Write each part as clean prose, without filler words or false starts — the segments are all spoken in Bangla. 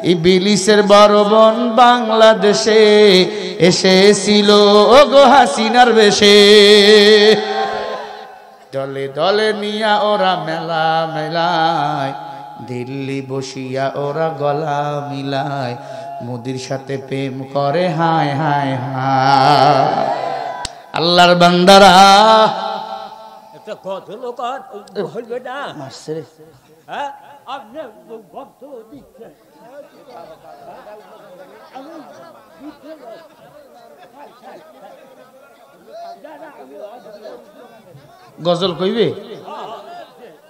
ইবলিসের বড় বোন বাংলাদেশে এসেছিল ওগো হাসিনার বেশে দলে দলে নিয়া ওরা মেলা মেলায় দিল্লি বসিয়া ওরা গলা মিলায় মোদির সাথে প্রেম করে হায় হায় হায় আল্লাহর বান্দারা একটা কত লোক হইবে না মারছে রে হ্যাঁ আপনি ভক্ত দিচ্ছেন গজল কইবে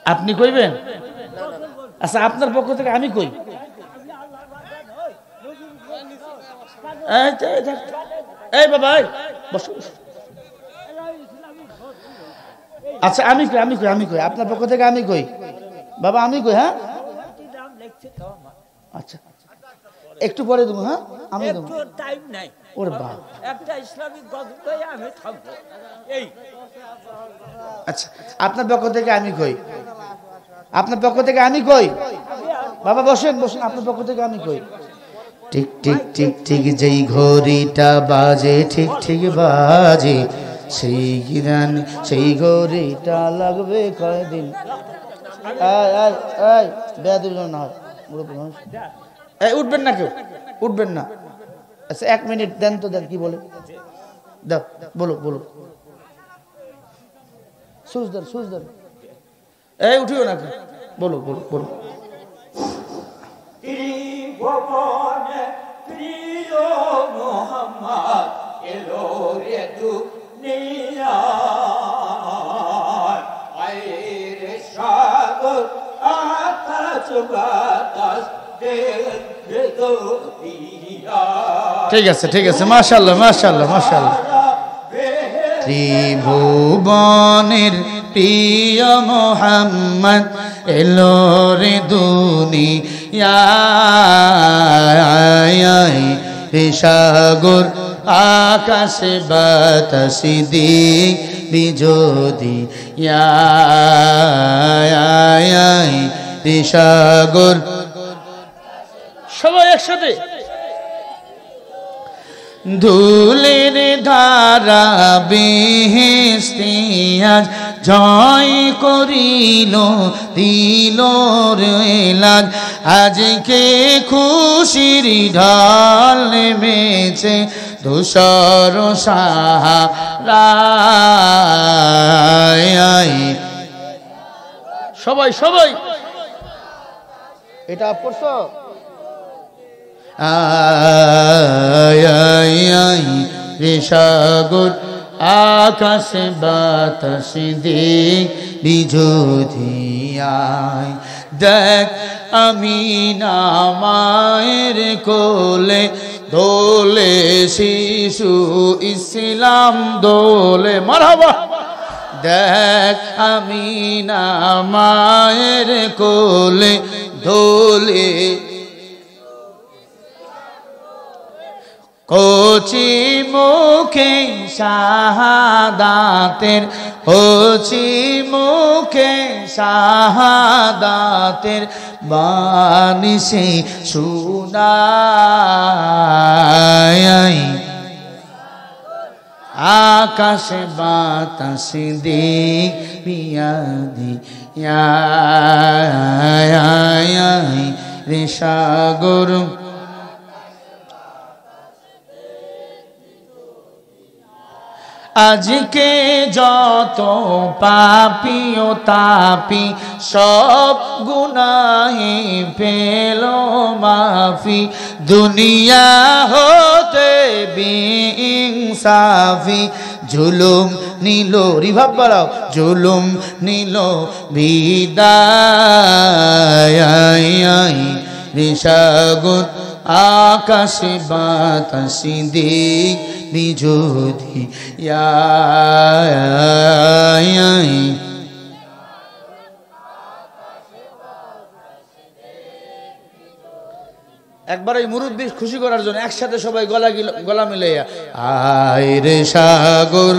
আপনি কইবেন আচ্ছা আপনার পক্ষ থেকে আমি কই এই বাবা বসো আচ্ছা আমি কই আমি কই আমি কই আপনার পক্ষ থেকে আমি কই বাবা আমি কই হ্যাঁ আচ্ছা একটু পরে দেবো হ্যাঁ আমি দেবো টাইম নাই ওরে বাপ একটা ইসলামিক গজল গায়ে আমি থামবো এই আচ্ছা আপনার পক্ষ থেকে আমি কই আপনার পক্ষ থেকে আমি কই বাবা বসেন বসেন আপনার পক্ষ থেকে আমি কই টিক টিক টিক টিক যেই ঘড়িটা বাজে ঠিক ঠিক বাজে সেই গান সেই ঘড়িটা লাগবে কয়দিন বেয়াদবি না হয় এই উঠবেন না কেউ উঠবেন না আচ্ছা 1 মিনিট দেন তো দেন কি বলে দাও বলো বলো সুজ দেন এই উঠিও না বলো বলো বলো ত্রিভুবনে প্রিয় মোহাম্মদ এলো রে দুনিয়ায় আইরে সাগর আকাশ বাতাস দেখে দুনিয়া ঠিক আছে মাশাআল্লাহ মাশাআল্লাহ মাশাআল্লাহ ত্রিভুবনের প্রিয় মোহাম্মদ এলো রে দুনিয়ায় রে সাগর আকাশে বাতাসে দিক বিজোদি রে সাগর সবাই একসাথে ধুলের ধারা বেহেশতিয়াজ জয় করিল দিল রেলাজ আজকে খুশির ঢাল নেমেছে ধূসর সাহারায় সবাই সবাই এটা পড়ছো রে সাগর আকাশে বাতাসে দিক বিজোধিয়ায় দেখ আমিনা মায়ের কোলে দোলে শিশু ইসলাম দোলে মারহাবা দেখ আমিনা মায়ের কোলে দোলে কচি মুখে শাহাদাতের কচি মুখে শাহাদাতের বাণী সে শোনায় আকাশে বাতাসে দিক পিয়াদি রে সাগর আজকে যত পাপী ও তাপি সব গুনাহে পেল মাফি দুনিয়া হতে বেইনসাফি জুলুম নিল রিভাব বাড়াও জুলুম নিল বিদায় রে সাগর আকাশে বাতাসে দিক বিজোধি একবার এই মুরব্বি খুশি করার জন্য একসাথে সবাই গলা মিলে আয় রে সাগর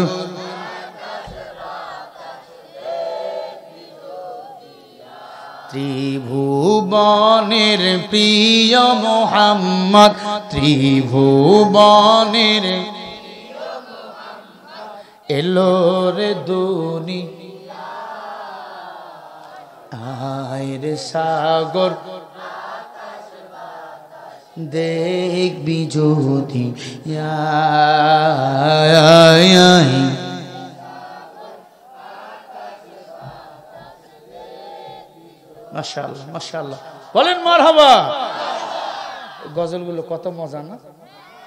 ত্রিভুবন ত্রিভুবনের প্রিয় মোহাম্মদ, ত্রিভুবনের এলো রে দুনি আয়ের সাগর দেখবি যদি মাশাআল্লাহ মাশাআল্লাহ বলেন মারহাবা। গজলগুলো কত মজা না?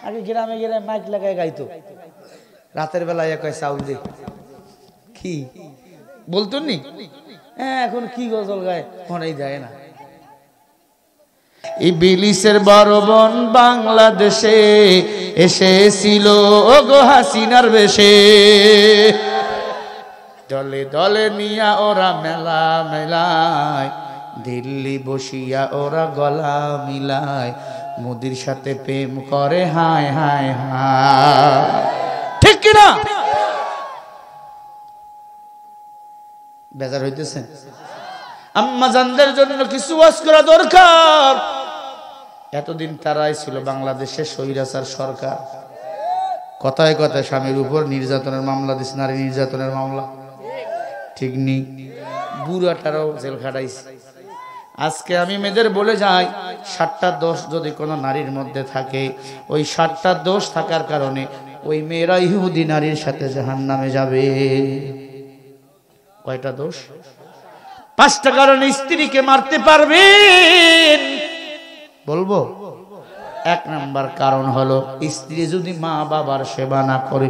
আগে গ্রামে গ্রামে মাইক লাগায় গাইতো, রাতের বেলায় কয় চাউল দে, কি বলতো নি? হ্যাঁ, এখন কি গজল গায় মনেই যায় না। ইবলিসের বরবন বাংলাদেশে এসেছিল ওগো হাসিনার বেশে, দলে দলে নিয়া ওরা মেলা মেলায়, দিল্লি বসিয়া ওরা গলা মিলায়, মোদির সাথে প্রেম করে হায় হায় হায়, ঠিক কিনা? বেজার হইতেছে? আম্মা জানদের জন্য কিছু ওয়াজ করা দরকার। এতদিন তারাই ছিল বাংলাদেশে স্বৈরাচার সরকার, কথায় কথায় স্বামীর উপর নির্যাতনের মামলা দিস, নারী নির্যাতনের মামলা, ঠিক নেই? বুড়াটারও জেল খাটাইছে। আজকে আমি মেয়েদের বলে যাই, 7টা দোষ যদি কোনো নারীর মধ্যে থাকে, ওই 7টা দোষ থাকার কারণে ওই মেয়েরা ইহুদি নারীর সাথে জাহান্নামে যাবে। কয়টা দোষ? 5টা কারণে স্ত্রীকে মারতে পারবেন, বলবো। 1 নাম্বার কারণ হলো স্ত্রী যদি মা বাবার সেবা না করে।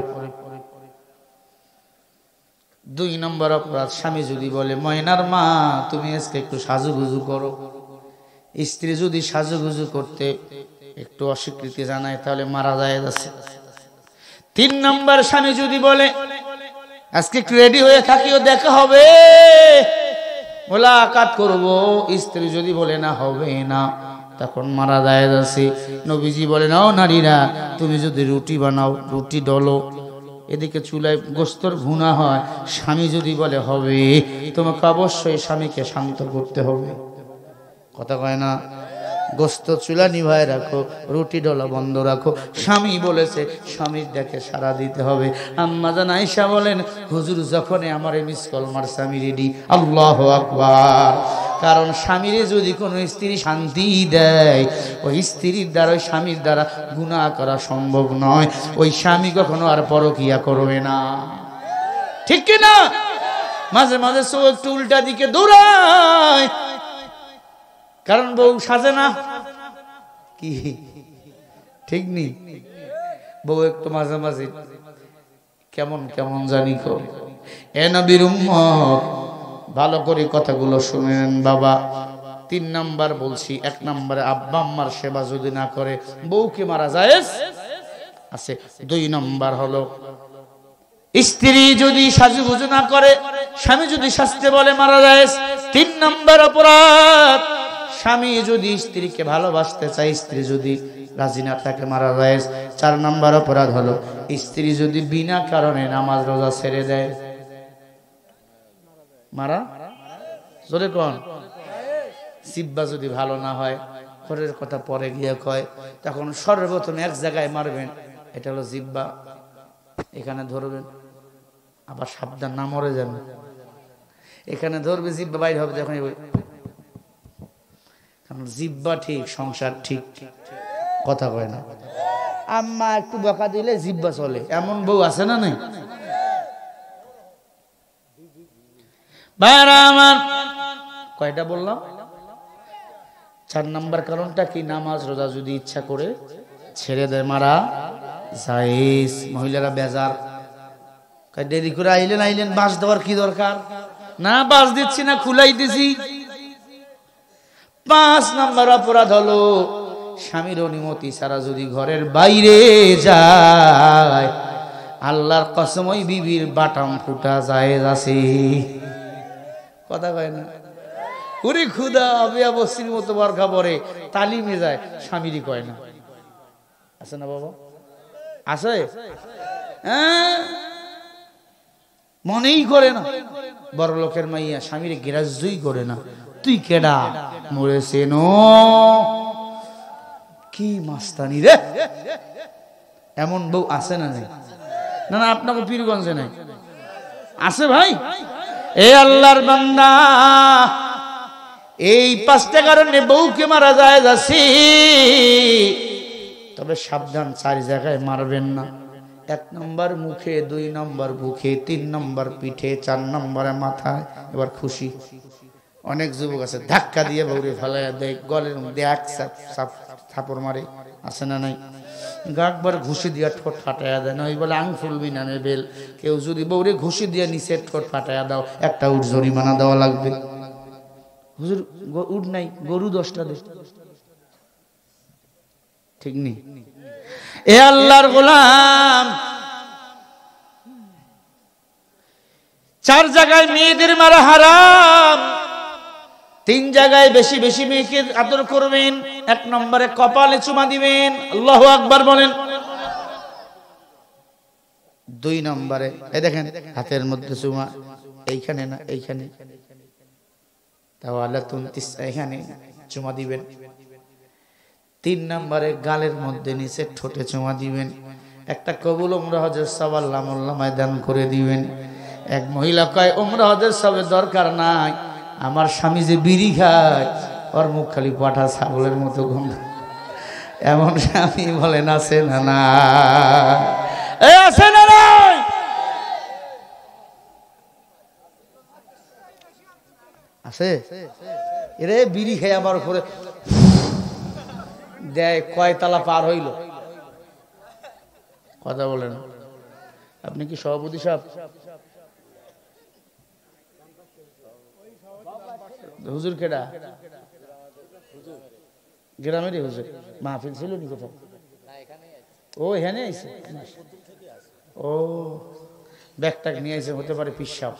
2 নম্বর অপরাধ, স্বামী যদি বলে ময়নার মা তুমি আজকে একটু সাজুগুজু করো, স্ত্রী যদি সাজুগুজু করতে একটু অস্বীকৃতি জানায় তাহলে মারা যায় আছে। 3 নম্বর, স্বামী যদি বলে আজকে একটু রেডি হয়ে থাকিও, দেখা হবে, মোলাকাত করবো, স্ত্রী যদি বলে না হবে না, তখন মারা যায় আছে। নবীজি বলে নাও নারীরা, তুমি যদি রুটি বানাও, রুটি ডলো, এদিকে চুলায় গোস্তর ভুনা হয়, স্বামী যদি বলে হবে, তোমাকে অবশ্যই স্বামীকে শান্ত করতে হবে। কথা কয় না? গোস্ত চুলা নিভায় রাখো, রুটি ডলা বন্ধ রাখো, স্বামী বলেছে, স্বামীর দেখে সারা দিতে হবে। আম্মা জান আয়েশা বলেন, হুজুর যখন আমারে মিস কল মারছে আমি রেডি। আল্লাহু আকবার। কারণ স্বামীরে যদি কোনো স্ত্রী শান্তি দেয়, ওই স্ত্রীর দ্বারা, ওই স্বামীর দ্বারা গুনাহ করা সম্ভব নয়। ওই স্বামী কখনো আর পরকিয়া করবে না, ঠিক কি না? মাঝে মাঝে চোখ একটু উল্টা দিকে দৌড়ায়, কারণ বউ সাজে না, কি ঠিক নেই? বউ একটু মাঝে মাঝে কেমন কেমন জানি করে। এ নবীর উম্মত, ভালো করে কথাগুলো শুনেন বাবা। 3 নাম্বার বলছি, 1 নম্বরে আব্বা আম্মার সেবা যদি না করে বউকে মারা যায় আছে। 2 নম্বর হলো স্ত্রী যদি সাজুগুজু না করে, স্বামী যদি শাস্তে বলে মারা যায়। 3 নম্বর অপরাধ, স্বামী যদি স্ত্রীকে ভালোবাসতে চায়, স্ত্রী যদি রাজি না থাকে, মারা যায়। 4 নম্বর অপরাধ হলো স্ত্রী যদি বিনা কারণে নামাজ রোজা ছেড়ে দেয়, মারা। জোরে কোন? জিহ্বা যদি ভালো না হয়, পরের কথা পরে গিয়ে কয়, তখন সর্বপ্রথম এক জায়গায় মারবেন, এটা হলো জিহ্বা, এখানে ধরবেন, আবার সাবধান না মরে যাবে। এখানে ধরবে, জিহ্বা বাইরে হবে, যখন কারণ জিহ্বা ঠিক, সংসার ঠিক। কথা কয় না? আম্মা একটু বকা দিলে জিহ্বা চলে, এমন বউ আছে না? নাই? ভাইরা আমার, কয়টা বললাম? 4 নম্বর কারণটা কি? নামাজ রোজা যদি ইচ্ছা করে ছেড়ে দেয়, মারা জায়েজ। মহিলারা বেজার, দেরি করে আইলেন, বাস দেওয়ার কি দরকার? না, বাস দিচ্ছি না, খুলাই দিছি। 5 নম্বর অপরাধ হলো স্বামীর অনুমতি ছাড়া যদি ঘরের বাইরে যায়, আল্লাহর কসম ওই বিবির বাটাম ফুটা জায়েজ আছে। কথা কয় না? ওরে খুদা, আবিয়া বস্তির মতো বরখা পরে তালিমে যায়, স্বামীরই কয় না। আছে না বাবা? আছে? মনেই করে না। বড় লোকের মাইয়া স্বামীর গ্রাহ্যই করে না, তুই কেডা মরেছে নো কি মাস্তানি রে এমন বউ আছে না নাই না না আপনাকে পীরগঞ্জে নাই আছে ভাই এ আল্লাহর বান্দা এই পাঁচটা কারণে বউকে মারা যায় যাচ্ছি তবে সাবধান চার জায়গায় মারবেন না এক নম্বর মুখে দুই নম্বর বুকে তিন নম্বর পিঠে চার নম্বরে মাথায় এবার খুশি অনেক যুবক আছে ধাক্কা দিয়ে বউরে ফেলাইয়া দেয় গলের মধ্যে এক থাপড় মারে আছে না নাই একবার ঘুষি দিয়া ঠোঁট ফাটাইয়া দেয় না ওই বলে আং ফুলবি না বেল কেউ যদি বউরে ঘুষি দিয়ে নিচে ঠোঁট ফাটাইয়া দাও একটা উট জরিমানা দেওয়া লাগবে হুজুর উট নাই গরু 10টা দে ঠিক নেই এ আল্লাহর গোলাম চার জায়গায় মেয়েদের মারা হারাম তিন জায়গায় বেশি বেশি মেয়েকে আদর করবেন এক নম্বরে কপালে চুমা দিবেন আল্লাহু আকবার বলেন দুই নম্বরে এই দেখেন হাতের মধ্যে চুমা এইখানে না এইখানে তাওয়ালা তুনতিস এখানে চুমা দিবেন তিন নম্বরে গালের মধ্যে নিচে ঠোঁটে চুমা দিবেন একটা কবুল উমরা হজের সওয়াব আল্লাহ মোল্লামায় দান করে দিবেন এক মহিলা কয় উমরা হজের সওয়াবের দরকার নাই আমার স্বামী যে বিড়ি খায় ওর মুখ খালি পাঠা ছাগলের মতো গন্ধ এমন স্বামী বলেন আছে না না আছে না নাই আছে এরে বিড়ি খেয়ে আমার উপরে দেয় কয় তালা পার হইল কথা বলেন আপনি কি সভাপতি সাহেব হুজুর কেডা গ্রামেরই হুজুর মাহফিল ছিল নি কোথাও ও এখানে আইছে ও ব্যাগটাক নিয়ে আইছে হতে পারে পিসাব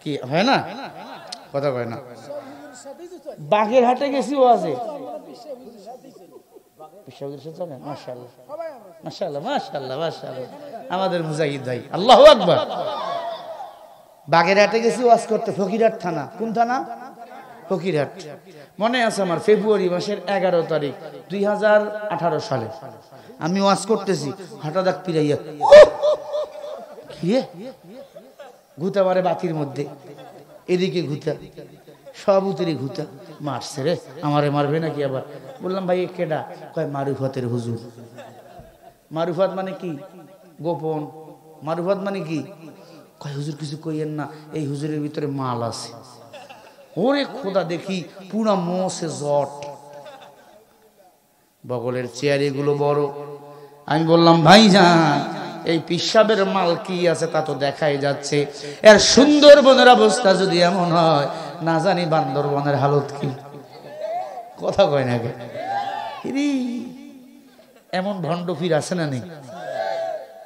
কি হয় না কথা কয় না বাগের হাটে গেছি ও আছে মাশাআল্লাহ মাশাআল্লাহ মাশাআল্লাহ মাশাআল্লাহ আমাদের মুজাহিদ ভাই আল্লাহু আকবার বাগেরহাটে গেছি ওয়াজ করতে ফকিরহাট থানা কোন থানা ফকিরহাট মনে আছে আমার ফেব্রুয়ারি মাসের 11 তারিখ 2018 সালে আমি ওয়াজ করতেছি হঠাৎ এক পিরাইয়া কি ঘুতা মারে বাতির মধ্যে এদিকে ঘুতা সবুতেরই ঘুতা মারছে রে আমারে মারবে নাকি আবার বললাম ভাই কেডা কয় মারুফাতের হুজুর মারুফাত মানে কি গোপন মারুফাত মানে কি কয় হুজুর কিছু কইয়েন না এই হুজুরের ভিতরে মাল আছে ওরে খোদা দেখি পুরা মোসে জট বগলের চেয়ার এগুলো বড় আমি বললাম ভাইজান এই পিসাবের মাল কি আছে তা তো দেখাই যাচ্ছে এর সুন্দরবনের অবস্থা যদি এমন হয় না জানি বান্দরবনের হালত কি কথা কয় না এমন ভণ্ড ফির আছে না নেই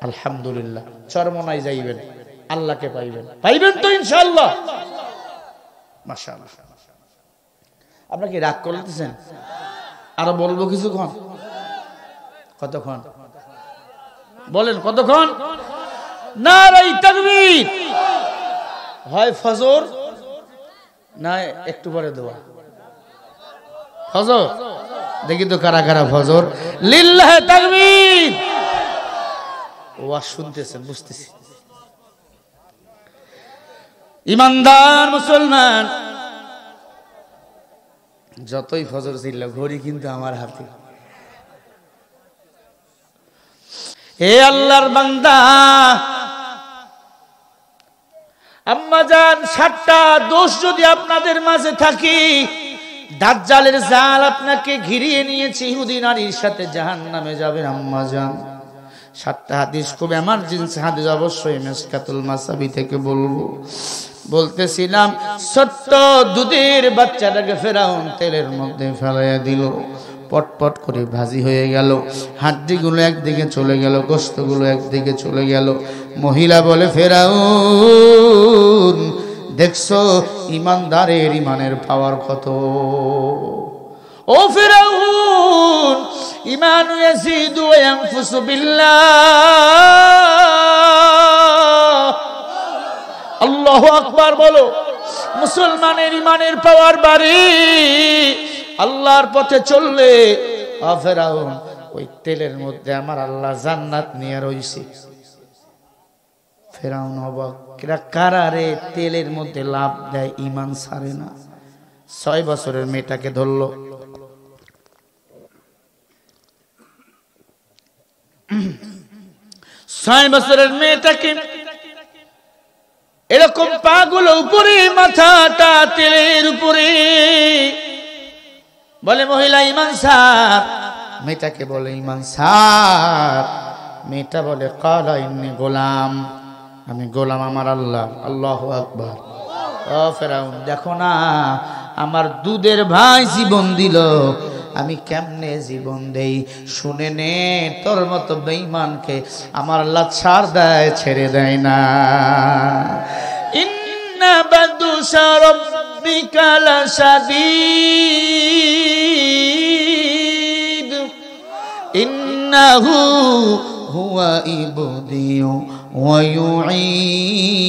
আলহামদুলিল্লাহ চরমনায় যাইবেন আল্লাহকে পাইবেন পাইবেন তো ইনশাআল্লাহ মাশাআল্লাহ আপনারা কি রাগ করতেছেন আরো বলবো কিছুক্ষণ কতক্ষণ বলেন কতক্ষণ নারায়ে তাকবীর হয় ফজর না একটু পরে দোয়া ফজর দেখি তো কারা কারা ফজর লিল্লাহি তাকবীর ওয়াজ শুনতেছেন বুঝতেছি ইমানদার মুসলমান যতই ফজর ছিল ঘড়ি কিন্তু আমার হাতে হে আল্লাহর বান্দা আম্মা জান 7টা দোষ যদি আপনাদের মাঝে থাকে দাজ্জালের জাল আপনাকে ঘিরিয়ে নিয়েছে ইহুদি নারীর সাথে জাহান্নামে যাবেন আম্মা জান 7টা হাদিস খুব এমার্জেন্সি হাদিস অবশ্যই মিসকাতুল মাসাবি থেকে বলবো বলতেছিলাম ছোট্ট দুধের বাচ্চাটাকে ফেরাউন তেলের মধ্যে ফেলাইয়া দিল পটপট করে ভাজি হয়ে গেল হাড্ডিগুলো একদিকে চলে গেল গোশতগুলো একদিকে চলে গেল মহিলা বলে ফেরাউন দেখছো ইমানদারের ইমানের পাওয়ার কত ও ফেরাউন ইমানু ইয়াজিদু ওয়া ইয়ানফুসু বিল্লাহ আল্লাহু আকবার বলো মুসলমানের ইমানের পাওয়ার বাড়ি আল্লাহর পথে চললে ফেরাউন ওই তেলের মধ্যে আমার আল্লাহ জান্নাত নিয়ে রইছে ফেরাউন অবাক কারারে তেলের মধ্যে লাভ দেয় ইমান ছাড়ে না 6 বছরের মেয়েটাকে ধরলো 6 বছরের মেয়েটাকে এরকম পাগুলো উপরে মাথাটা তেলের উপরে বলে মহিলা ইমান সার মেয়েটাকে বলে ইমান সার মেয়েটা বলে কালা ইন্নী গোলাম আমি গোলাম আমার আল্লাহ আল্লাহু আকবার ও ফেরাউন দেখো না আমার দুধের ভাই জীবন দিল আমি কেমনে জীবন দেই শুনে নে তোর মতো বেঈমানকে আমার আল্লাহ ছাড় দেয় ছেড়ে দেয় না ইন্না বাদুশা রাব্বিকা লাশাদীদ ইন্নাহু হুয়া ইবদিউ ওয়া ইউঈদ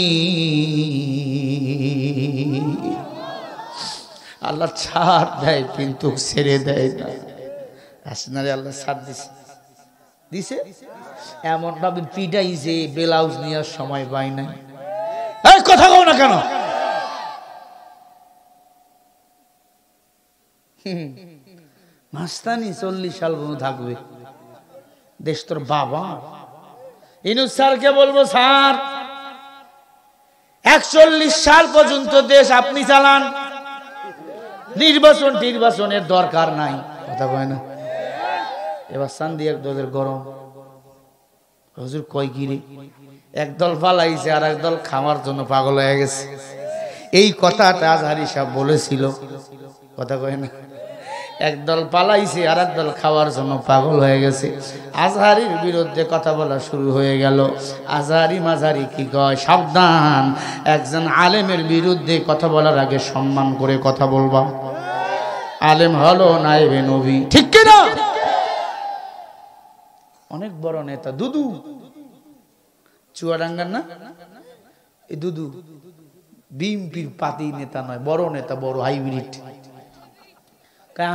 আল্লাহ ছাড় দেয় কিন্তু ছেড়ে দেয় না আসনারে আল্লাহ ছাড় দিছে এমন ভাবে পিটাইছে ব্লাউজ নেওয়ার সময় পাই নাই এই কথা কও না কেন মাস্তানি 40 সাল পর্যন্ত থাকবে দেশ তোর বাবা ইনুস স্যারকে বলবো স্যার 41 সাল পর্যন্ত দেশ আপনি চালান নির্বাচনের দরকার নাই কথা কয় না এবার সান্দি একদলের গরম হুজুর কয় গিরে একদল পালাইছে আর একদল খাওয়ার জন্য পাগল হয়ে গেছে এই কথাটা আজহারি সাহেব বলেছিল কথা কয় না একদল পালাইছে আর একদল খাওয়ার জন্য পাগল হয়ে গেছে আজহারির বিরুদ্ধে কথা বলা শুরু হয়ে গেল আজহারি মাঝারি কি কয় সাবধান একজন আলেমের বিরুদ্ধে কথা বলার আগে সম্মান করে কথা বলবা আলেম হলো নায়েবে নবী ঠিক কি না অনেক বড় নেতা দুদু চুয়াডাঙ্গার না এই দুদু বিএনপির পাতি নেতা নয় বড় নেতা বড় হাইব্রিড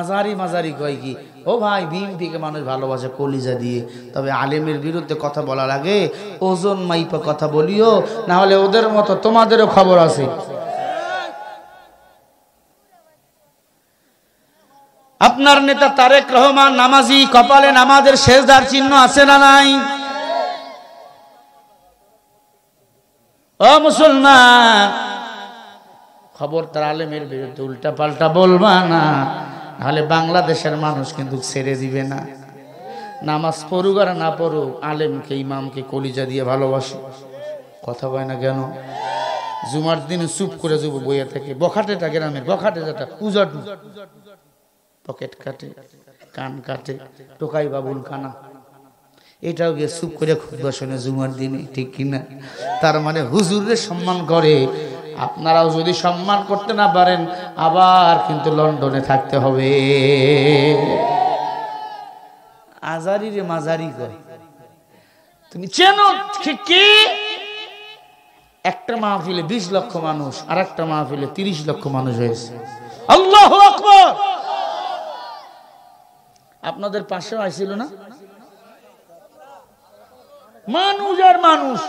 আজহারি মাঝারি কয় কি ও ভাই বিএনপিকে মানুষ ভালোবাসে কলিজা দিয়ে তবে আলেমের বিরুদ্ধে কথা বলার আগে ওজন মাইপা কথা বলিও না হলে ওদের মতো তোমাদেরও খবর আছে আপনার নেতা তারেক রহমান নামাজি কপালে নামাজের সেজদার চিহ্ন আছে না নাই ও মুসলমান খবরদার আলেমের বিরুদ্ধে উল্টা পাল্টা বলবা না নাহলে বাংলাদেশের মানুষ কিন্তু ছেড়ে দিবে না নামাজ পড়ুক আর না পড়ুক আলেমকে ইমামকে কলিজা দিয়ে ভালোবাসে কথা কয় না কেন জুমার দিনে চুপ করে যাবো বইয়া থেকে বখাটেটা গ্রামের বখাটে যেটা উজাটু পকেট কাটে কান কাটে টোকাই বাবুল কানা এটাও গিয়ে চুপ করে খুতবা শোনে জুমার দিনে ঠিক কিনা তার মানে হুজুরের সম্মান করে আপনারাও যদি সম্মান করতে না পারেন আবার কিন্তু লন্ডনে থাকতে হবে আজারি রে মাজারি কয় তুমি চেনো কি একটা মাহফিলে 20 লক্ষ মানুষ আর একটা মাহফিলে 30 লক্ষ মানুষ হয়েছে আল্লাহু আকবার আপনাদের পাশেও আইছিল না মানুষ আর মানুষ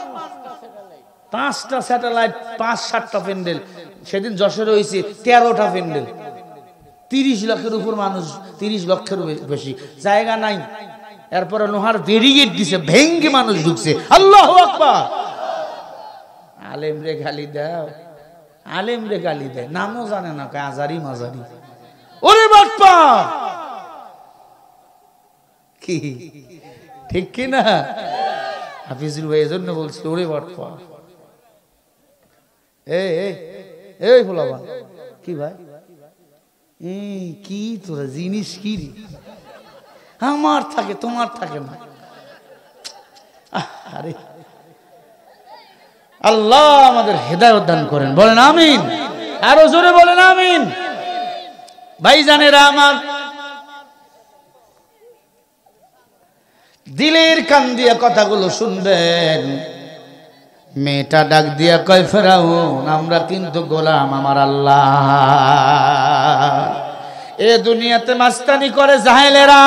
5টা স্যাটেলাইট 5-7টা প্যান্ডেল সেদিন যশোরে হয়েছে 13টা প্যান্ডেল 30 লাখের উপর মানুষ 30 লক্ষের বেশি জায়গা নাই এরপরে লোহার ব্যারিকেড দিছে ভেঙ্গে মানুষ ঢুকছে আল্লাহু আকবার আলেম রে গালি দাও আলেম রে গালি দেয় নামও জানে না আজারি মাজারি ওরে বাপ্পা কি ঠিক কি না হাফিজুল ভাই এজন্য বলছি ওরে বাপ্পা এই ফুলাবান কি ভাই কি তোরা জিনিস কি আমার থাকে তোমার থাকে না আরে আল্লাহ আমাদের হেদায়েত দান করেন বলেন আমিন আরো জোরে বলেন আমিন ভাইজানেরা আমার দিলের কান দিয়ে কথাগুলো শুনবেন মেয়েটা ডাক দিয়া কয় ফেরাউন আমরা কিন্তু গোলাম আমার আল্লাহ। এ দুনিয়াতে মাস্তানি করে জাহেলেরা,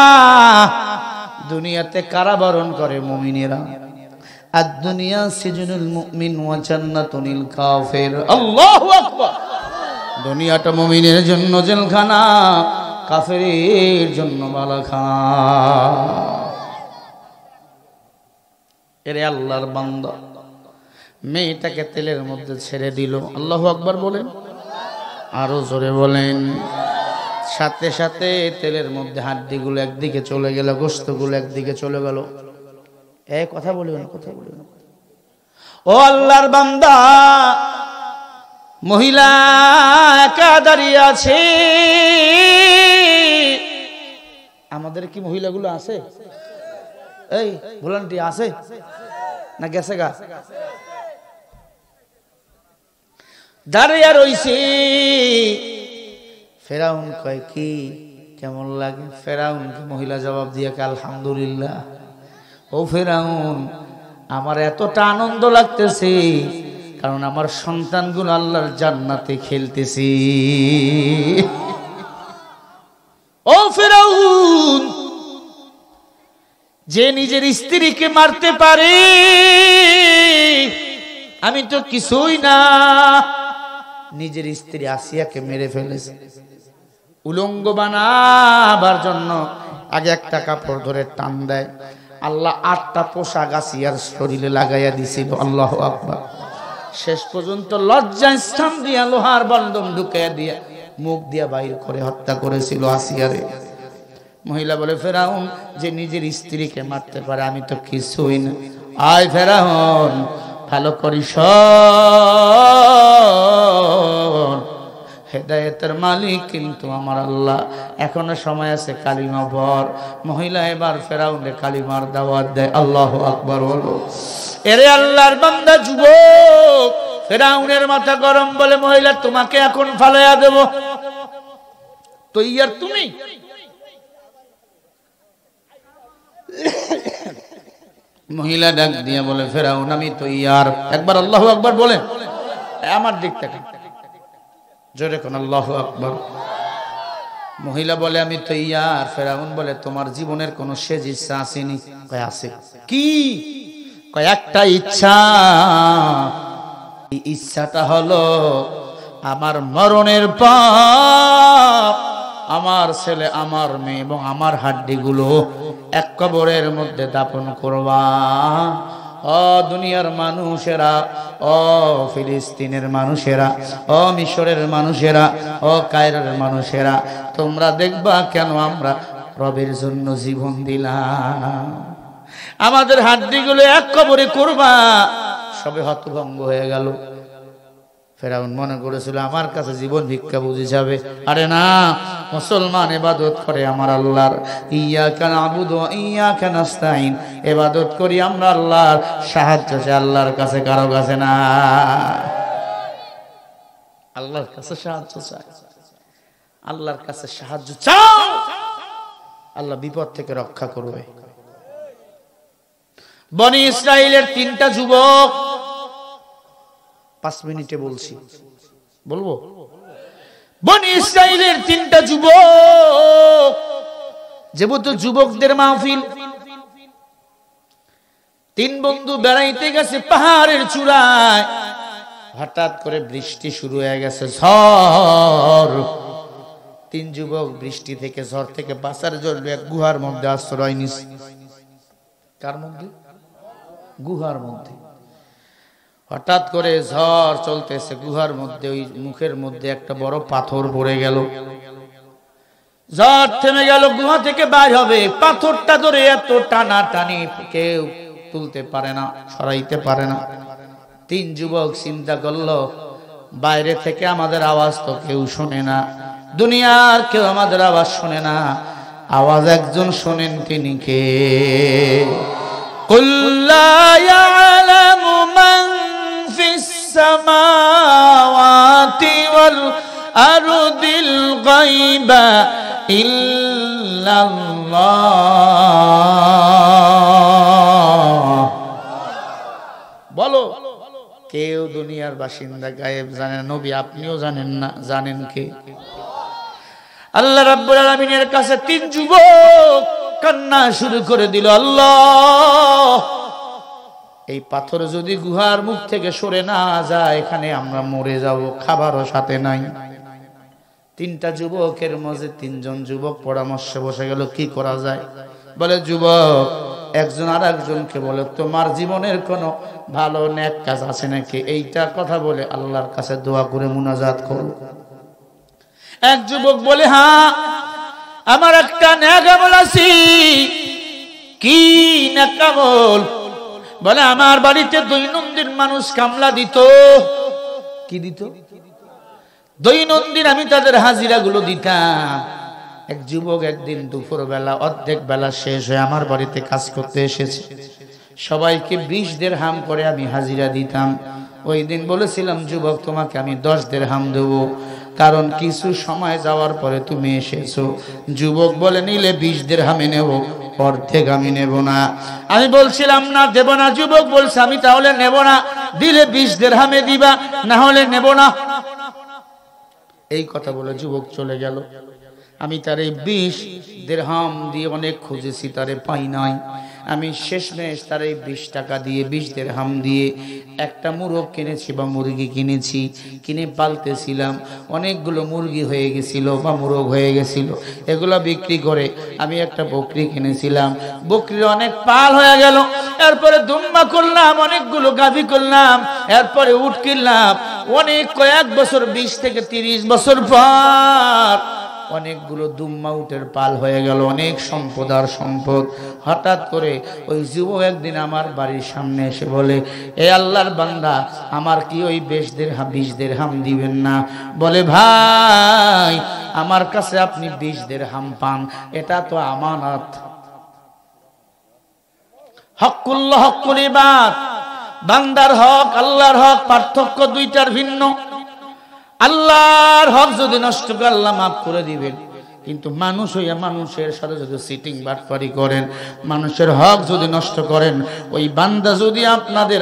দুনিয়াতে কারাবরণ করে মুমিনেরা। আর দুনিয়া সিজনুল মুমিন ওয়া জান্নাতুল কাফির। আল্লাহু আকবার। দুনিয়াটা মুমিনের জন্য জেলখানা, কাফেরের জন্য বালাখানা। এরে আল্লাহর বান্দা, মেয়েটাকে তেলের মধ্যে ছেড়ে দিল। আল্লাহু আকবার বলেন, আরো জোরে বলেন। সাথে সাথে তেলের মধ্যে হাড্ডিগুলো একদিকে চলে গেল, গোশতগুলো একদিকে চলে গেল। কথা বলবেন, কথা বলবেন। ও আল্লাহর বান্দা, মহিলা একা দাঁড়িয়ে আছে। আমাদের কি মহিলাগুলো আছে? এই ভলান্টিয়ার আছে না গেছে গা? দাঁড়িয়ে রইছি। ফেরাউন কয় কি কেমন লাগে? ফেরাউন কি মহিলা জবাব দিয়ে আলহামদুলিল্লাহ। ও ফেরাউন, আমার এতটা আনন্দ লাগতেছে কারণ আমার সন্তানগুলো আল্লাহর জান্নাতে খেলতেছি। ও ফেরাউন, যে নিজের স্ত্রীকে মারতে পারে আমি তো কিছুই না। নিজের স্ত্রী আসিয়াকে মেরে ফেলেছে। উলঙ্গ বানাবার জন্য আগে একটা কাপড় ধরে টান দেয়। আল্লাহ 8টা পোশাক আসিয়ার শরীরে লাগাইয়া দিছিল। আল্লাহু আকবার। শেষ পর্যন্ত লজ্জা স্থান দিয়া লোহার বন্ধন ঢুকাইয়া দিয়া মুখ দিয়া বাইর করে হত্যা করেছিল আসিয়ারে। মহিলা বলে ফেরাউন, যে নিজের স্ত্রীকে মারতে পারে আমি তো কিছুই না। আয় ফেরাউন, ভালো করি শোন, হেদায়েতের মালিক কিন্তু আমার আল্লাহ। এখনো সময় আছে, কালিমা পড়। মহিলা এবার ফেরাউনের কালিমার দাওয়াত দেয়। আল্লাহু আকবার বলো। এরে আল্লাহর বান্দা যুবক, ফেরাউনের মাথা গরম। বলে মহিলা, তোমাকে এখন ফালাইয়া দেব। তৈয়ার তুমি? মহিলা ডাক দিয়ে বলে ফেরাউন, আমি তৈয়ার। একবার আল্লাহু আকবার বলেন, আমার দিক থেকে জোরে কোন আল্লাহু আকবার। মহিলা বলে আমি তৈয়ার। ফেরাউন বলে তোমার জীবনের কোন শেষ ইচ্ছা আসেনি? কয় আছে। কি? কয় একটা ইচ্ছা। এই ইচ্ছাটা হলো আমার মরণের পর আমার ছেলে, আমার মেয়ে এবং আমার হাড্ডিগুলো এক কবরের মধ্যে দাফন করবা। ও দুনিয়ার মানুষেরা, ও ফিলিস্তিনের মানুষেরা, ও মিশরের মানুষেরা, ও কায়রোর মানুষেরা, তোমরা দেখবা কেন আমরা রবের জন্য জীবন দিলাম। আমাদের হাড্ডিগুলো এক কবরে করবা। সবে হতভম্ব হয়ে গেল। ফেরাউন মনে করেছিল আমার কাছে জীবন ভিক্ষা বুঝে যাবে। আরে না, মুসলমান ইবাদত করে আমার আল্লাহর। ইয়াকা নাবুদু ওয়া ইয়াকা নাস্তাইন। ইবাদত করি আমরা আল্লাহর, সাহায্য চাই আল্লাহর কাছে, কারো কাছে না। আল্লাহর কাছে সাহায্য চাই, আল্লাহর কাছে সাহায্য চাও, আল্লাহ বিপদ থেকে রক্ষা করবে। বনি ইসরাইলের 3টা যুবক, 5 মিনিটে বলছি, বলবো। বনি ইসরাইলের 3টা যুবক, যেহেতু যুবকদের মাহফিল, 3 বন্ধু বেড়াইতে গেছে পাহাড়ের চূড়ায়। হঠাৎ করে বৃষ্টি শুরু হয়ে গেছে, ঝড়। 3 যুবক বৃষ্টি থেকে, ঝড় থেকে বাঁচার জন্য এক গুহার মধ্যে আশ্রয় নিছে। কার মধ্যে? গুহার মধ্যে। হঠাৎ করে ঝড় চলতেছে, গুহার মধ্যে ওই মুখের মধ্যে একটা বড় পাথর পড়ে গেল। ঝড় থেমে গেল, গুহা থেকে বাইর হবে। পাথরটা ধরে এত টানা টানি, কেউ তুলতে পারে না, সরাইতে পারে না। 3 যুবক চিন্তা করলো, বাইরে থেকে আমাদের আওয়াজ তো কেউ শোনে না, দুনিয়ার কেউ আমাদের আওয়াজ শোনে না, আওয়াজ একজন শোনেন, তিনি কে? কুল লা ইয়ালামু মান ফিস সামাওয়াতি ওয়াল আরদিল গায়বা ইল্লাল্লাহ। বলো দুনিয়ার বাসিন্দা, গায়েব জানে না, নবী আপনিও জানেন না, জানেন কে? আল্লাহ রাব্বুল আলামিনের কাছে তিন যুবক কান্না শুরু করে দিল, আল্লাহ এই পাথর যদি গুহার মুখ থেকে সরে না যায়, এখানে আমরা মরে যাব, খাবারও সাথে নাই। তিনটা যুবকের মাঝে তিনজন যুবক পরামর্শে বসে গেল, কি করা যায়? বলে যুবক একজন আর একজনকে বলে, তোমার জীবনের কোনো ভালো নেক কাজ আছে নাকি? এইটা কথা বলে আল্লাহর কাছে দোয়া করে মুনাজাত করো। এক যুবক বলে, হ্যাঁ আমার একটা নেক আমল আছে। কি নেক আমল? বলে আমার বাড়িতে দৈনন্দিন মানুষ কামলা দিত। কি দিত? দৈনন্দিন আমি তাদের হাজিরা গুলো দিতাম। এক যুবক একদিন দুপুর বেলা অর্ধেক বেলা শেষ হয়ে আমার বাড়িতে কাজ করতে এসেছে। সবাইকে 20 দিরহাম করে আমি হাজিরা দিতাম। ওই দিন বলেছিলাম, যুবক তোমাকে আমি 10 দিরহাম দেব, কারণ কিছু সময় যাওয়ার পরে তুমি এসেছো। যুবক বলে, নিলে 20 দিরহামে নেব, অর্ধেক আমি নেব না। আমি বলছিলাম না, দেব না। যুবক বলছে, আমি তাহলে নেব না, দিলে 20 দিরহামে দিবা, না হলে নেব না। এই কথা বলে যুবক চলে গেল। আমি তার এই 20 দিরহাম দিয়ে অনেক খুঁজেছি, তারে পাই নাই। আমি শেষমেশ তার এই 20 টাকা দিয়ে 20 দিরহাম দিয়ে একটা মুরগ কিনেছি বা মুরগি কিনেছি, কিনে পালতেছিলাম। অনেকগুলো মুরগি হয়ে গেছিল বা মুরগ হয়ে গেছিল, এগুলো বিক্রি করে আমি একটা বকরি কিনেছিলাম। বকরির অনেক পাল হয়ে গেল। এরপরে দুম্বা করলাম, অনেকগুলো গাভী করলাম, এরপরে উট কিনলাম। অনেক কয়েক বছর, 20 থেকে 30 বছর পর অনেকগুলো দুম্মা উটের পাল হয়ে গেল, অনেক সম্পদ আর সম্পদ। হঠাৎ করে ওই যুবক একদিন আমার বাড়ির সামনে এসে বলে, এ আল্লাহর বান্দা, আমার কি ওই 20 দিরহাম দিবেন না? বলে, ভাই আমার কাছে আপনি 20 দিরহাম পান, এটা তো আমানত। হকুল্লাহ হকুল ইবাদ, বান্দার হক আল্লাহর হক, পার্থক্য দুইটার ভিন্ন। আল্লাহর হক যদি নষ্ট করে আল্লাহ মাফ করে দিবেন, কিন্তু মানুষ হইয়া মানুষের সাথে যদি সিটিং বাটপারি করেন, মানুষের হক যদি নষ্ট করেন, ওই বান্দা যদি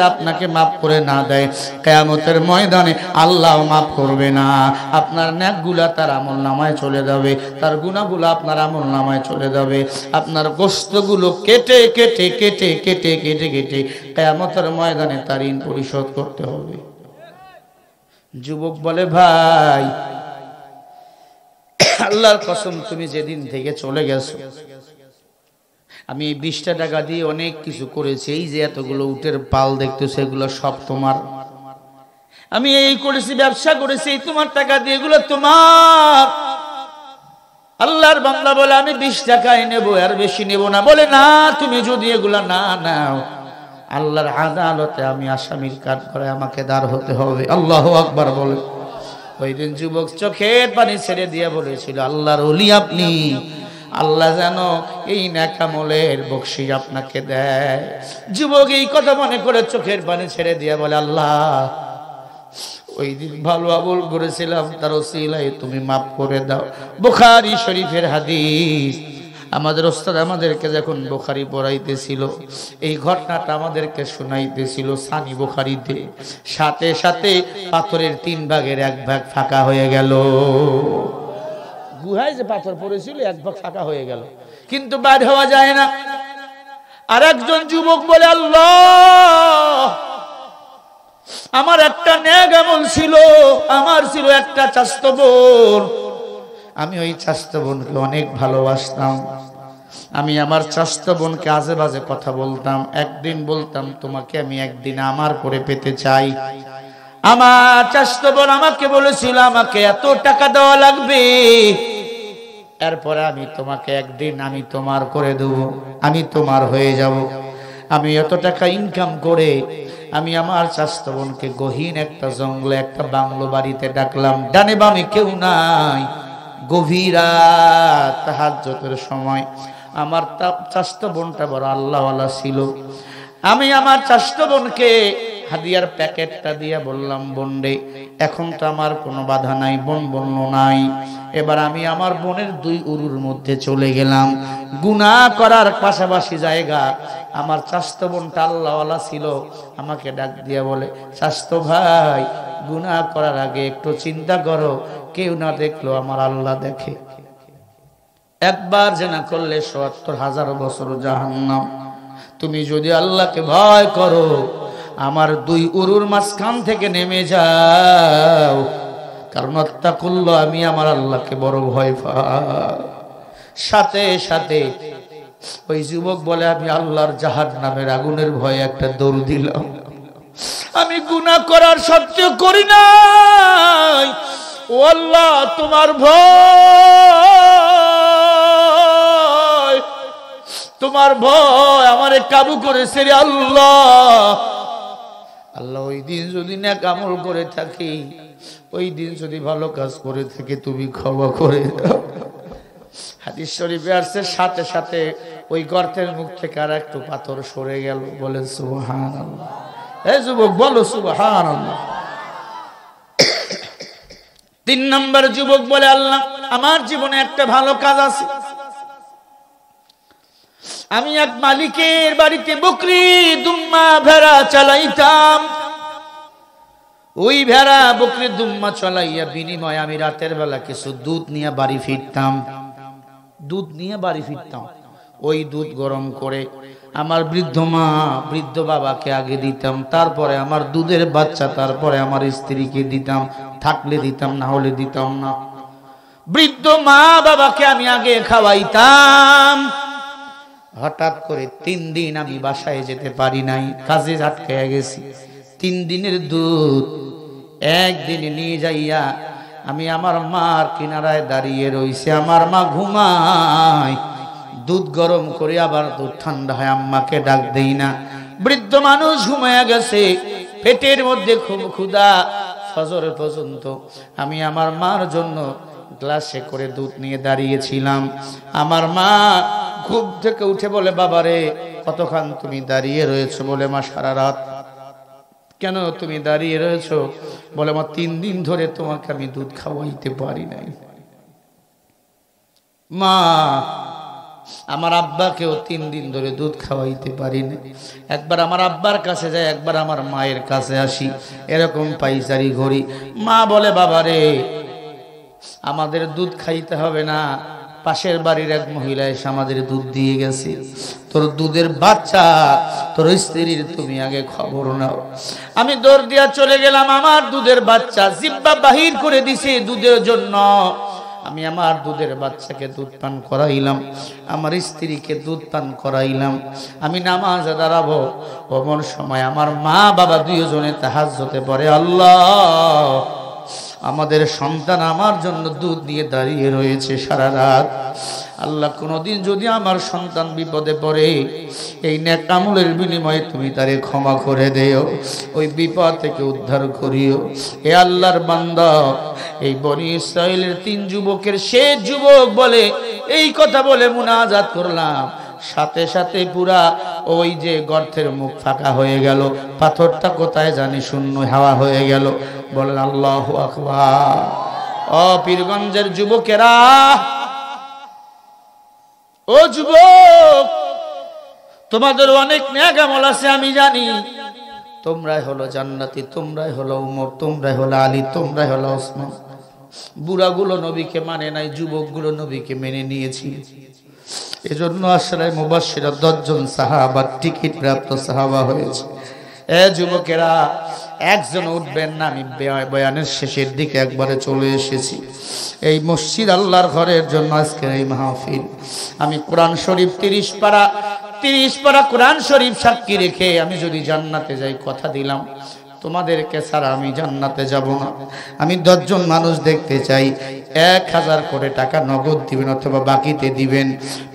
আপনাকে মাফ করে না দেয়, কিয়ামতের ময়দানে আল্লাহ মাফ করবে না। আপনার নেকগুলা তার আমলনামায় চলে যাবে, তার গুনাহগুলো আপনার আমলনামায় চলে যাবে। আপনার গোশতগুলো কেটে কেটে কেটে কেটে কেটে কেটে কিয়ামতের ময়দানে তার ঋণ পরিশোধ করতে হবে। যুবক বলে, ভাই আল্লাহর কসম, তুমি যেদিন থেকে চলে গেছো, আমি 20 টাকা দিয়ে অনেক কিছু করেছি। এই যে এতগুলো উটের পাল দেখতেছো, এগুলো সব তোমার। আমি এই করেছি, ব্যবসা করেছি, তোমার টাকা দিয়ে, এগুলো তোমার। আল্লাহর বান্দা বলে, আমি 20 টাকায় নেব, আর বেশি নেব না। বলে, না, তুমি যদি এগুলা না নাও, আল্লাহর আদালতে আমি আসামির কাঠ করে আমাকে দাঁড় হতে হবে। আল্লাহু আকবার বলে। ওই দিন যুবক চোখের পানি ছেড়ে দিয়ে বলেছিল, আল্লাহর ওলি আপনি, আল্লাহ যেন এই নেক আমলের বকশিশ আপনাকে দেয়। যুবক এই কথা মনে করে চোখের পানি ছেড়ে দিয়ে বলে, আল্লাহ ওই দিন ভালো আমল করেছিলাম, তার ওসিলায় তুমি মাফ করে দাও। বুখারী শরীফের হাদিস। আমাদের ওস্তাদ আমাদেরকে যখন বুখারী পড়াইতেছিল, এই ঘটনাটা আমাদেরকে শোনাইতেছিল সানি বুখারীতে। সাথে সাথে পাথরের 3 ভাগের 1 ভাগ ফাঁকা হয়ে গেল। গুহায় যে পাথর পড়েছিল 1 ভাগ ফাঁকা হয়ে গেল, কিন্তু বাইরে হওয়া যায় না। আর একজন যুবক বলে, আল্লাহ আমার একটা নেক আমল ছিল, আমার ছিল একটা চাচাতো বোন। আমি ওই চাচাতো বোনকে অনেক ভালোবাসতাম। আমি আমার চাচাতো বোনকে আজে বাজে কথা বলতাম। একদিন বলতাম, তোমাকে আমি একদিন আমার করে পেতে চাই। আমার চাচাতো বোন আমাকে বলেছিল, আমাকে এত টাকা দেওয়া লাগবে, এরপরে আমি তোমাকে একদিন আমি তোমার করে দেব, আমি তোমার হয়ে যাব। আমি এত টাকা ইনকাম করে আমি আমার চাচাতো বোনকে গহীন একটা জঙ্গলে একটা বাংলো বাড়িতে ডাকলাম। ডানে বামে কেউ নাই। গভীর রাত, তাহাজ্জুদের সময়। আমার চাচাতো বোনটা বড় আল্লাহওয়ালা ছিল। আমি আমার চাচাতো বোনকে হাদিয়ার প্যাকেটটা দিয়ে বললাম, বোন রে, এখন তো আমার কোনো বাধা নাই, বোন বলল নাই। এবার আমি আমার বোনের 2 উরুর মধ্যে চলে গেলাম। গুনাহ করার পাশাপাশি জায়গা। আমার চাচতো বোনটা আল্লাহওয়ালা ছিল, আমাকে ডাক দিয়া বলে, চাচতো ভাই গুনাহ করার আগে একটু চিন্তা করো, কেউ না দেখলো আমার আল্লাহ দেখে। একবার জেনা করলে ৭০,০০০ বছর জাহান্নাম। তুমি যদি আল্লাহকে ভয় করো, আমার ২ উরুর মাঝখান থেকে নেমে যাও, কারণ আত্তাকুল্লাহ, আমি আমার আল্লাহকে বড় ভয় পাই। সাথে সাথে ওই যুবক বলে, আমি আল্লাহর জাহান্নামের আগুনের ভয়ে একটা দৌড় দিলাম। আমি গুনাহ করার সত্ত্বেও করি নাই। ও আল্লাহ, তোমার ভয়, তোমার ভয় আমারে কাবু করেছে রে আল্লাহ। আল্লাহ, ওই দিন যদি নেক আমল করে থাকি, ওই দিন যদি ভালো কাজ করে থাকি, তুমি ক্ষমা করে দাও। হাদিস শরীফে আসছে, সাথে সাথে ওই গর্তের মুখ থেকে আর একটু পাথর সরে গেল। বলেন সুবহানাল্লাহ। এই যুবক বলো সুবহানাল্লাহ। ৩ নম্বর যুবক বলে, আল্লাহ আমার জীবনে একটা ভালো কাজ আছে। আমি এক মালিকের বাড়িতে বকরি, দুম্মা, ভেড়া চালাইতাম। ওই ভেড়া, বকরি, দুম্মা চালাইয়া বিনিময়ে আমি রাতের বেলা কিছু দুধ নিয়ে বাড়ি ফিরতাম। ওই দুধ গরম করে আমার বৃদ্ধ মা, বৃদ্ধ বাবাকে আগে দিতাম, তারপরে আমার দুধের বাচ্চা, তারপরে আমার স্ত্রীকে দিতাম। থাকলে দিতাম, না হলে দিতাম না। বৃদ্ধ মা বাবাকে আমি আগে খাওয়াইতাম। হঠাৎ করে ৩ দিন আমি বাসায় যেতে পারি নাই, কাজে আটকে গেছি। ৩ দিনের দুধ একদিনে নিয়ে যাইয়া আমি আমার মার কিনারায় দাঁড়িয়ে রইছি। আমার মা ঘুমায়, দুধ গরম করে আবার দুধ ঠান্ডা হয়, আম্মাকে ডাক দেই না। বৃদ্ধ মানুষ ঘুমায়া গেছে, পেটের মধ্যে খুব ক্ষুধা। ফজর পর্যন্ত আমি আমার মার জন্য গ্লাসে করে দুধ নিয়ে দাঁড়িয়েছিলাম। আমার মা ঘুম থেকে উঠে বলে, বাবারে কতক্ষণ তুমি দাঁড়িয়ে রয়েছো? বলে, মা সারা রাত। কেন তুমি দাঁড়িয়ে রয়েছো? বলে, মা 3 দিন ধরে তোমাকে আমি দুধ খাওয়াইতে পারি নাই। মা, আমার আব্বাকেও 3 দিন ধরে দুধ খাওয়াইতে পারি না। একবার আমার আব্বার কাছে যাই, একবার আমার মায়ের কাছে আসি, এরকম পাইচারি ঘড়ি। মা বলে, বাবারে আমাদের দুধ খাইতে হবে না, পাশের বাড়ির এক মহিলা এসে আমাদের দুধ দিয়ে গেছে। তোর দুধের বাচ্চা, তোর স্ত্রীর তুমি আগে খবর নাও। আমি দৌড় দিয়া চলে গেলাম। আমার দুধের বাচ্চা জিব্বা বাহির করে দিছে দুধের জন্য। আমি আমার দুধের বাচ্চাকে দুধ পান করাইলাম, আমার স্ত্রীকে দুধ পান করাইলাম। আমি নামাজে দাঁড়াবো, অমন সময় আমার মা বাবা 2 জনে তাহাজ্জুদে পড়ে, আল্লাহ আমাদের সন্তান আমার জন্য দুধ নিয়ে দাঁড়িয়ে রয়েছে সারা রাত। আল্লাহ, কোনদিন যদি আমার সন্তান বিপদে পড়ে, এই নেক আমলের বিনিময়ে তুমি তারে ক্ষমা করে দেও, ওই বিপদ থেকে উদ্ধার করিও। এ আল্লাহর বান্দা, এই বনি ইসরাইলের 3 যুবকের শেষ যুবক বলে এই কথা বলে মুনাজাত করলাম। সাথে সাথে পুরা ওই যে গর্তের মুখ ফাঁকা হয়ে গেল, পাথরটা কোথায় জানি শূন্য হাওয়া হয়ে গেল। বলেন আল্লাহু আকবার। ও পীরগঞ্জের যুবকেরা, ও যুবক, তোমাদের অনেক নেক আমল আছে আমি জানি। তোমরাই হলো জান্নাতি, তোমরাই হলো উমর, তোমরাই হলো আলী, তোমরাই হলো ওসমান। বুড়াগুলো নবীকে মানে নাই, যুবকগুলো নবীকে মেনে নিয়েছি। এজন্য আসলে মুবাশশিরা 10 জন সাহাবার টিকিট প্রাপ্ত সাহাবা হয়েছে। এ যুবকেরা, একজন উঠবেন না, আমি বয়ানের শেষের দিকে একবারে চলে এসেছি। এই মসজিদ আল্লাহর ঘরের জন্য আজকের এই মাহফিল। আমি কোরআন শরীফ 30 পারা কোরআন শরীফ সাক্ষী রেখে আমি যদি জান্নাতে যাই, কথা দিলাম তোমাদেরকে ছাড়া আমি জান্নাতে যাব না। আমি 10 জন মানুষ দেখতে চাই। 1000 করে টাকা নগদ দিবেন অথবা বাকিতে দিবেন।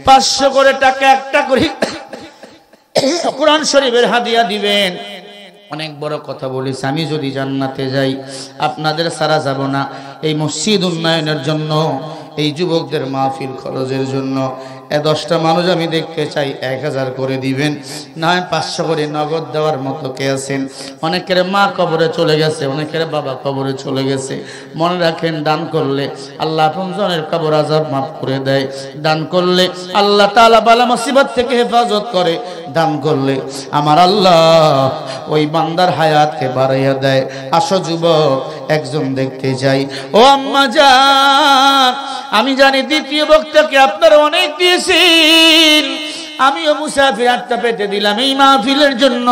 500 করে টাকা একটা করে কোরআন শরীফের হাদিয়া দিবেন। অনেক বড় কথা বলেছি, আমি যদি জান্নাতে যাই আপনাদের ছাড়া যাব না। এই মসজিদ উন্নয়নের জন্য, এই যুবকদের মাহফিল খরচের জন্য 10টা মানুষ আমি দেখতে চাই, 1000 করে দিবেন, না 500 করে নগদ দেওয়ার মতো কে আছেন? অনেকের মা কবরে চলে গেছে, অনেকের বাবা কবরে চলে গেছে। মনে রাখেন, দান করলে আল্লাহ আপনজনের কবর আযাব মাফ করে দেয়। দান করলে আল্লাহ তাআলা বালা মুসিবত থেকে হেফাজত করে। দান করলে আমার আল্লাহ ওই বান্দার হায়াতকে বাড়াইয়া দেয়। আসো যুবক, একজন দেখতে যাই। ও আম্মা জান, আমি জানি দ্বিতীয় বক্তাকে আপনারা অনেক দিয়েছেন, আমিও মুসাফির আটটা পেতে দিলাম এই মাহফিলের জন্য।